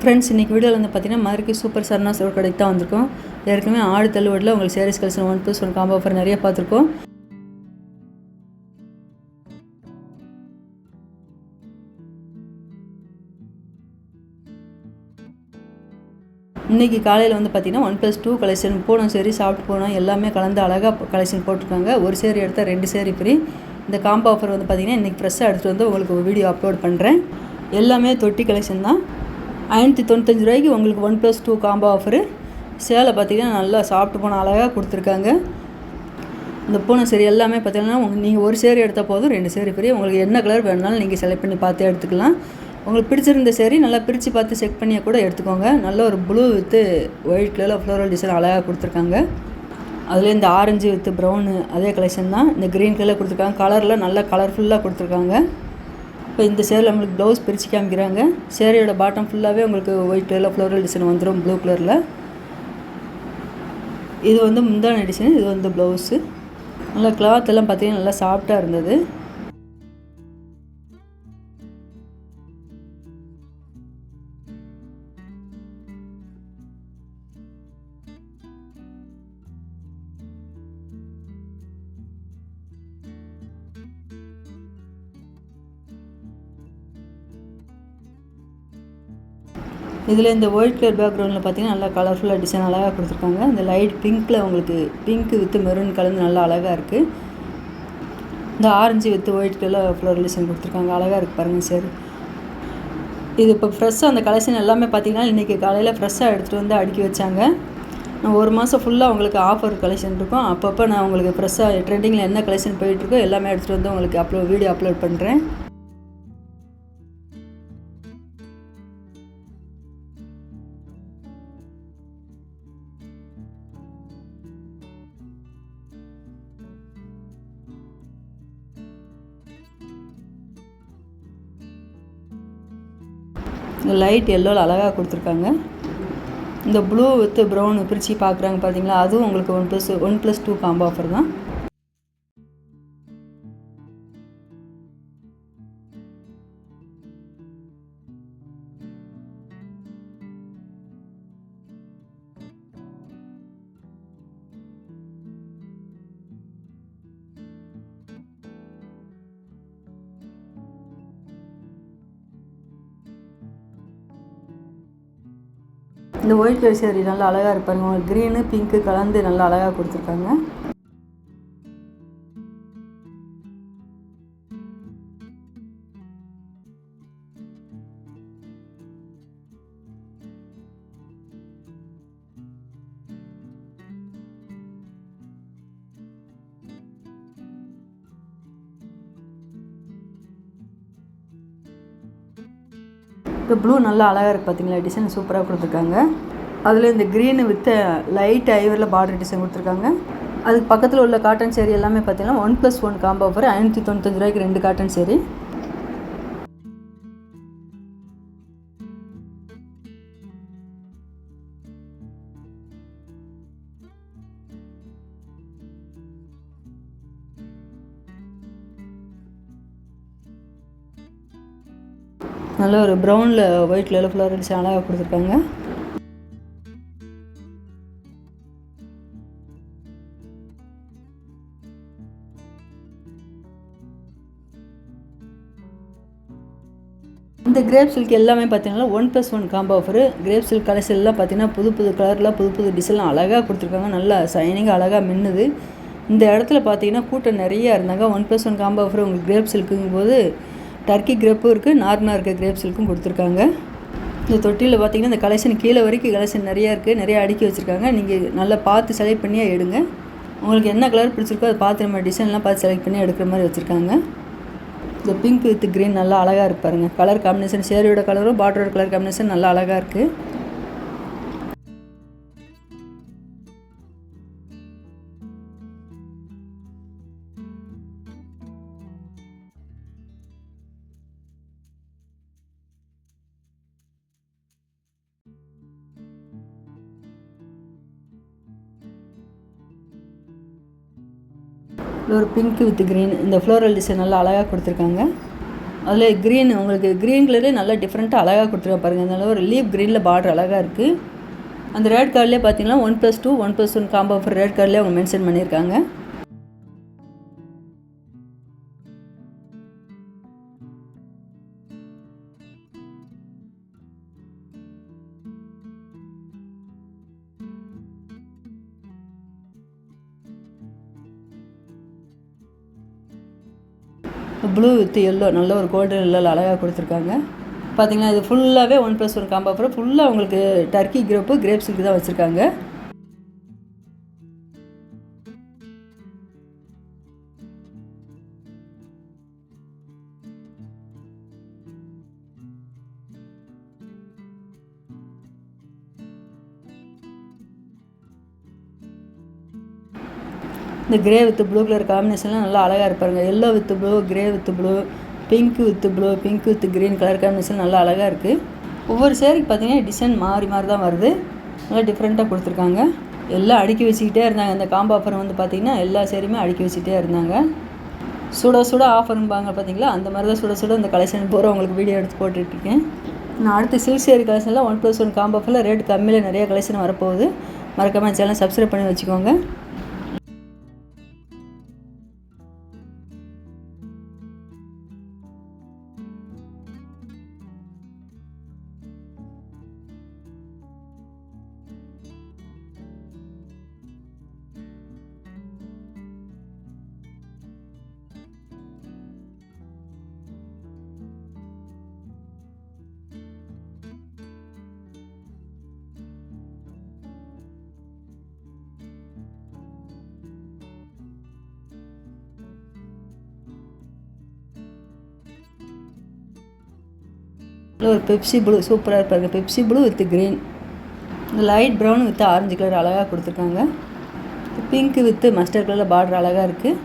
Friends, இன்றைக்கி வீடியோவில் வந்து பார்த்தீங்கன்னா மதுரைக்கு சூப்பர் சரணா சில்க் கடைக்கு தான் வந்திருக்கோம். ஏற்கனவே ஆடு தள்ளுவடியில் உங்களுக்கு சாரீஸ் கலெக்ஷன் 1+1 காம்போ ஆஃபர் நிறைய பார்த்துருக்கோம். இன்றைக்கி காலையில் வந்து பார்த்திங்கன்னா 1+2 கலெக்ஷன் போனோம். சரி, சாப்பிட்டு போனோம், எல்லாமே கலந்து அழகாக கலெக்ஷன் போட்டிருக்காங்க. ஒரு சேரீ எடுத்தால் 2 சேரீ ஃப்ரீ. இந்த காம்போ ஆஃபர் வந்து பார்த்திங்கன்னா இன்றைக்கி ஃப்ரெஷ்ஷாக எடுத்துகிட்டு வந்து உங்களுக்கு ஒரு வீடியோ அப்லோட் பண்ணுறேன். எல்லாமே தொட்டி கலெக்ஷன் தான். 595 ரூபாய்க்கு உங்களுக்கு 1+2 காம்போ ஆஃபரு. சேலை பார்த்திங்கன்னா நல்லா சாப்பிட்டு போன அழகாக கொடுத்துருக்காங்க. இந்த பூனை சேரீ எல்லாமே பார்த்திங்கன்னா நீங்கள் ஒரு சேரீ எடுத்தால் போதும், 2 சேரீ ஃப்ரீ. உங்களுக்கு என்ன கலர் வேணுனாலும் நீங்கள் செலக்ட் பண்ணி பார்த்து எடுத்துக்கலாம். உங்களுக்கு பிடிச்சிருந்த சேரீ நல்லா பிரித்து பார்த்து செக் பண்ணி கூட எடுத்துக்கோங்க. நல்ல ஒரு ப்ளூ வித்து ஒயிட் கலரில் ஃப்ளோரல் டிசைன் அழகாக கொடுத்துருக்காங்க. அதில் இந்த ஆரஞ்சு வித்து ப்ரௌனு அதே கலெக்ஷன் தான். இந்த க்ரீன் கலரில் கொடுத்துருக்காங்க. கலரில் நல்லா கலர்ஃபுல்லாக கொடுத்துருக்காங்க. இப்போ இந்த சேரில் நம்மளுக்கு ப்ளவுஸ் பிரித்து காமிக்கிறாங்க. சேரீயோட பாட்டம் ஃபுல்லாகவே உங்களுக்கு ஒயிட் கலரில் ஃப்ளோரல் டிசைன் வந்துடும், ப்ளூ கலரில். இது வந்து முந்தான டிசைன், இது வந்து ப்ளவுஸு. நல்லா கிளாத் எல்லாம் பார்த்திங்கன்னா நல்லா சாஃப்டாக இருந்தது. இதில் இந்த ஒயிட் கலர் பேக்ரவுண்டில் பார்த்திங்கன்னா நல்லா கலர்ஃபுல்லாக டிசைன் அழகாக கொடுத்துருக்காங்க. இந்த லைட் பிங்க்கில் உங்களுக்கு பிங்க் வித்து மெரூன் கலந்து நல்லா அழகாக இருக்குது. இந்த ஆரஞ்சு வித்து ஒயிட் கலரில் ஃப்ளோரல் டிசைன் கொடுத்துருக்காங்க. அழகாக இருக்குது பாருங்கள் சார். இது இப்போ ஃப்ரெஷ்ஷாக அந்த கலெக்ஷன் எல்லாமே பார்த்திங்கன்னா இன்றைக்கி காலையில் ஃப்ரெஷ்ஷாக எடுத்துகிட்டு வந்து அடுக்கி வச்சாங்க. நான் ஒரு மாதம் ஃபுல்லாக உங்களுக்கு ஆஃபர் கலெக்ஷன் இருக்கும். அப்பப்போ நான் உங்களுக்கு ஃப்ரெஷ்ஷாக ட்ரெண்டிங்கில் என்ன கலெக்ஷன் போயிட்டுருக்கோ எல்லாமே எடுத்துகிட்டு வந்து உங்களுக்கு வீடியோ அப்லோட் பண்ணுறேன். இந்த லைட் எல்லோவில் அழகாக கொடுத்துருக்காங்க. இந்த ப்ளூ வித்து ப்ரௌன் பிரித்து பார்க்குறாங்க பார்த்தீங்களா, அதுவும் உங்களுக்கு 1+2 காம்போ ஆஃபர் தான். இந்த ஒயிட் கலர் சேரீ நல்லா அழகாக இருப்பாங்க. உங்களுக்கு க்ரீனு பிங்க்கு கலந்து நல்லா அழகாக கொடுத்துருக்காங்க. இந்த ப்ளூ நல்லா அழகாக இருக்குது பார்த்தீங்களா, டிசைன் சூப்பராக கொடுத்துருக்காங்க. அதில் இந்த க்ரீனு வித் லைட் ஐவரில் பார்டர் டிசைன் கொடுத்துருக்காங்க. அதுக்கு பக்கத்தில் உள்ள காட்டன் சேரீ எல்லாமே பார்த்தீங்கன்னா 1+1 காம்போ ஆஃபர். 595 ரூபாய்க்கு 2 காட்டன் சேரீ. நல்ல ஒரு ப்ரௌனில் ஒயிட் கலரில் ஃப்ளோரல் டிசைன் அழகாக கொடுத்துருக்காங்க. இந்த கிரேப் சில்க் எல்லாமே பார்த்தீங்கன்னா 1+1 combo offer. Grape silk collection எல்லாம் பார்த்தீங்கன்னா புது கலரில் புது டிசைன்லாம் அழகாக கொடுத்துருக்காங்க. நல்லா ஷைனிங்காக அழகாக மின்னுது. இந்த இடத்துல பார்த்தீங்கன்னா கூட்டம் நிறையா இருந்தாங்க. 1+1 காம்போ ஆஃபர் உங்களுக்கு கிரேப் சில்க்குங்கும் போது டர்க்கி கிரேப்பும் இருக்குது, நார்மலாக இருக்க கிரேப் சில்க்கும் கொடுத்துருக்காங்க. இந்த தொட்டியில் பார்த்திங்கன்னா இந்த கலெக்ஷன் கீழே வரைக்கும் கலெக்ஷன் நிறையா இருக்குது, நிறையா அடுக்கி வச்சுருக்காங்க. நீங்கள் நல்லா பார்த்து செலக்ட் பண்ணியே எடுங்க. உங்களுக்கு என்ன கலர் பிடிச்சிருக்கோ அதை பார்த்து நம்ம டிசைன்லாம் பார்த்து செலக்ட் பண்ணி எடுக்கிற மாதிரி வச்சுருக்காங்க. இந்த பிங்க் வித் க்ரீன் நல்லா அழகாக இருப்பாருங்க. கலர் காம்பினேஷன் சேரீயோட கலரும் பார்டரோட கலர் காம்பினேஷன் நல்லா அழகாக இருக்குது. ஒரு பிங்க் வித் க்ரீன் இந்த ஃப்ளோரல் டிசைன் நல்லா அழகாக கொடுத்துருக்காங்க. அதில் க்ரீன் உங்களுக்கு க்ரீன் கலரே நல்லா டிஃப்ரெண்ட்டாக அழகாக கொடுத்துருக்கேன் பாருங்கள். அதனால ஒரு லீப் க்ரீனில் பார்டர் அழகாக இருக்குது. அந்த ரேட் கார்ட்லேயே பார்த்தீங்கன்னா 1+2 1+1 காம்போ ஆஃபர் ரேட் கார்ட்லேயே அவங்க மென்ஷன் பண்ணியிருக்காங்க. ப்ளூ வித் எல்லோ நல்ல ஒரு கோல்டன் எல்லோவில் அழகாக கொடுத்துருக்காங்க. பார்த்தீங்கன்னா இது ஃபுல்லாகவே 1+1 காம்போ ஆஃபர். ஃபுல்லாக உங்களுக்கு டர்க்கி கிரேப் சில்க் தான் வச்சுருக்காங்க. இந்த கிரே வித் ப்ளூ கலர் காம்பினேஷன்லாம் நல்லா அழகாக இருப்பாருங்க. Yellow with blue, grey with blue, pink with blue, pink with green colour combination நல்லா அழகாக இருக்குது. ஒவ்வொரு சேரீக்கு பார்த்தீங்கன்னா டிசைன் மாறி தான் வருது. நல்லா டிஃப்ரெண்ட்டாக கொடுத்துருக்காங்க. எல்லாம் அடுக்கி வச்சுக்கிட்டே இருந்தாங்க. இந்த காம்போ ஆஃபர் வந்து பார்த்திங்கன்னா எல்லா சேரீயுமே அடுக்கி வச்சுக்கிட்டே இருந்தாங்க. சுட ஆஃபரும்பாங்க பார்த்தீங்களா, அந்த மாதிரி தான் சுட இந்த கலெக்ஷன் பூரா உங்களுக்கு வீடியோ எடுத்து போட்டுட்ருக்கேன். நான் அடுத்து சில்க் சேரீ கலெக்ஷனில் 1+1 காம்போ ஆஃபரில் ரேட் கம்மியில் நிறைய கலெக்ஷன் வரப்போகுது. மறக்காமல் சேனல் சப்ஸ்கிரைப் பண்ணி வச்சுக்கோங்க. ஒரு பெப்சி ப்ளூ சூப்பராக இருப்பாங்க. பெப்சி ப்ளூ வித் க்ரீன், இந்த light brown with orange colour அழகாக கொடுத்துருக்காங்க. பிங்க் வித் மஸ்டர்ட் கலரில் பார்டர் அழகாக இருக்குது.